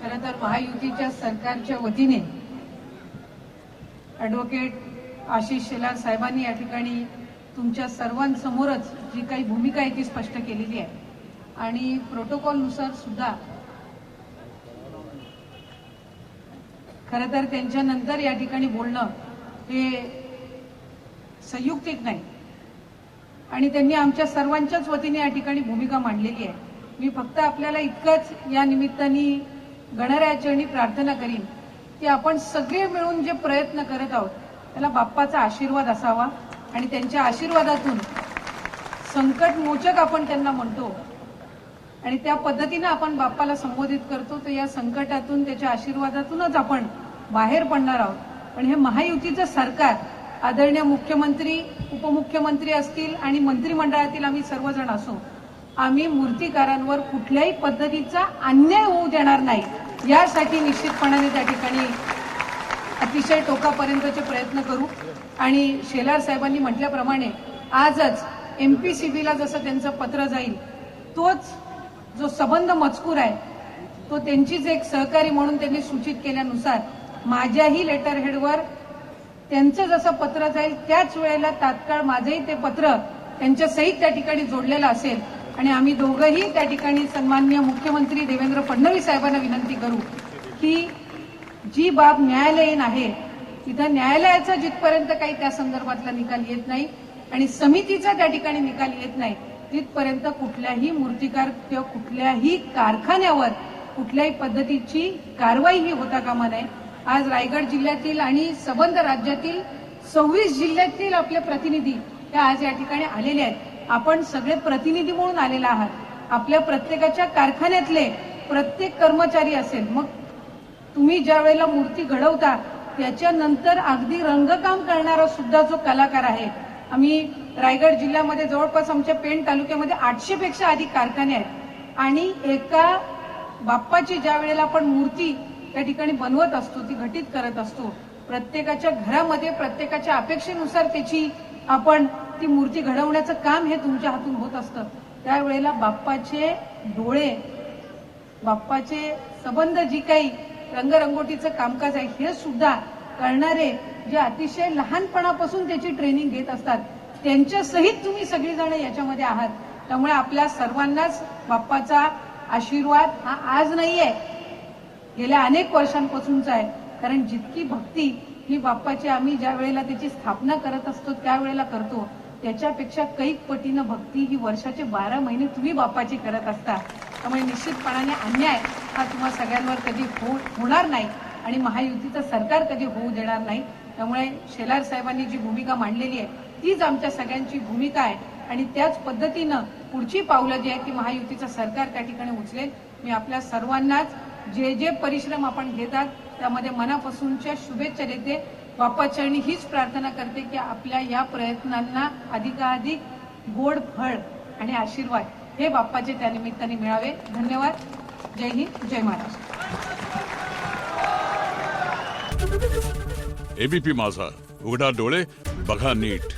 खरं तर महायुतीच्या सरकारच्या वतीने ॲडव्होकेट आशिष शेलार साहेबांनी या ठिकाणी तुमच्या सर्वांसमोरच जी काही भूमिका आहे ती स्पष्ट केलेली आहे आणि प्रोटोकॉलनुसार सुद्धा खरं तर त्यांच्यानंतर या ठिकाणी बोलणं हे संयुक्तिक नाही आणि त्यांनी आमच्या सर्वांच्याच वतीने या ठिकाणी भूमिका मांडलेली आहे। मी फक्त आपल्याला इतकंच या निमित्ताने गणरायाचरणी प्रार्थना करीन की आपण सगळे मिळून जे प्रयत्न करत आहोत त्याला बाप्पाचा आशीर्वाद असावा आणि त्यांच्या आशीर्वादातून संकटमोचक आपण त्यांना म्हणतो आणि त्या पद्धतीने आपण बाप्पाला संबोधित करतो तर या संकटातून त्याच्या आशीर्वादातूनच आपण बाहेर पडणार आहोत। पण हे महायुतीचं सरकार आदरणीय मुख्यमंत्री उपमुख्यमंत्री असतील आणि मंत्रिमंडळातील आम्ही सर्वजण असो आम्ही मूर्तिकारांवर कुठल्याही पद्धतीचा अन्याय होऊ देणार नाही यासाठी निश्चितपणाने त्या ठिकाणी अतिशय टोकापर्यंतचे प्रयत्न करू। आणि शेलार साहेबांनी म्हटल्याप्रमाणे आजच एमपीसीबीला जसं त्यांचं पत्र जाईल तोच जो संबंध मजकूर आहे तो त्यांचीच एक सहकारी म्हणून त्यांनी सूचित केल्यानुसार माझ्याही लेटर हेडवर त्यांचं जसं पत्र जाईल त्याच वेळेला तात्काळ माझंही ते पत्र त्यांच्या सहित त्या ठिकाणी जोडलेलं असेल आणि आम्ही दोघंही त्या ठिकाणी सन्माननीय मुख्यमंत्री देवेंद्र फडणवीस साहेबांना विनंती करू की जी बाब न्यायालयीन आहे तिथं न्यायालयाचा जिथपर्यंत काही त्या संदर्भातला निकाल येत नाही आणि समितीचा त्या ठिकाणी निकाल येत नाही तिथपर्यंत कुठल्याही मूर्तिकार किंवा कुठल्याही कारखान्यावर कुठल्याही पद्धतीची कारवाई ही होता कामा नये। आज रायगड जिल्ह्यातील आणि संबंध राज्यातील 26 जिल्ह्यातील आपले प्रतिनिधी हे आज या ठिकाणी आलेले आहेत। आपण सगळे प्रतिनिधी म्हणून आलेले आहात। आपल्या प्रत्येकाच्या कारखान्यातले प्रत्येक कर्मचारी असेल मग तुम्ही ज्या वेळेला मूर्ती घडवता त्याच्यानंतर अगदी रंगकाम करणारा सुद्धा जो कलाकार आहे आम्ही रायगड जिल्ह्यामध्ये जवळपास आमच्या पेण तालुक्यामध्ये 800 पेक्षा अधिक कारखाने आहेत आणि एका बाप्पाची ज्या वेळेला आपण मूर्ती त्या ठिकाणी बनवत असतो ती घटित करत असतो प्रत्येकाच्या घरामध्ये प्रत्येकाच्या अपेक्षेनुसार त्याची आपण ती मूर्ती घडवण्याचं काम हे तुमच्या हातून होत असतं। त्यावेळेला बाप्पाचे डोळे बाप्पाचे संबंध जी काही रंगरंगोटीचं कामकाज आहे हे सुद्धा करणारे जे अतिशय लहानपणापासून त्याची ट्रेनिंग घेत असतात त्यांच्या सहित तुम्ही सगळीजण याच्यामध्ये आहात। त्यामुळे आपल्या सर्वांनाच बाप्पाचा आशीर्वाद हा आज नाहीये गेल्या अनेक वर्षांपासूनचा आहे कारण जितकी भक्ती ही बाप्पाची आम्ही ज्या वेळेला त्याची स्थापना करत असतो त्यावेळेला करतो त्याच्यापेक्षा कैक पटीनं भक्ती ही वर्षाचे 12 महिने तुम्ही बाप्पाची करत असता। त्यामुळे निश्चितपणाने अन्याय हा तुम्हा सगळ्यांवर कधी होणार नाही आणि महायुतीचं सरकार कधी होऊ देणार नाही। त्यामुळे शेलार साहेबांनी जी भूमिका मांडलेली आहे तीच आमच्या सगळ्यांची भूमिका आहे आणि त्याच पद्धतीनं पुढची पावलं जी आहे ती महायुतीचं सरकार त्या ठिकाणी उचलेल। मी आपल्या सर्वांनाच जे जे परिश्रम आपण घेतात त्यामध्ये मनापासूनच्या शुभेच्छा देते। बाप्पाचरणी हीच प्रार्थना करते की आपल्या या प्रयत्नांना अधिकाधिक गोड फळ आणि आशीर्वाद हे बाप्पाचे त्या निमित्ताने मिळावे। धन्यवाद। जय हिंद जय महाराष्ट्र। एबीपी माझा उघडा डोळे बघा नीट।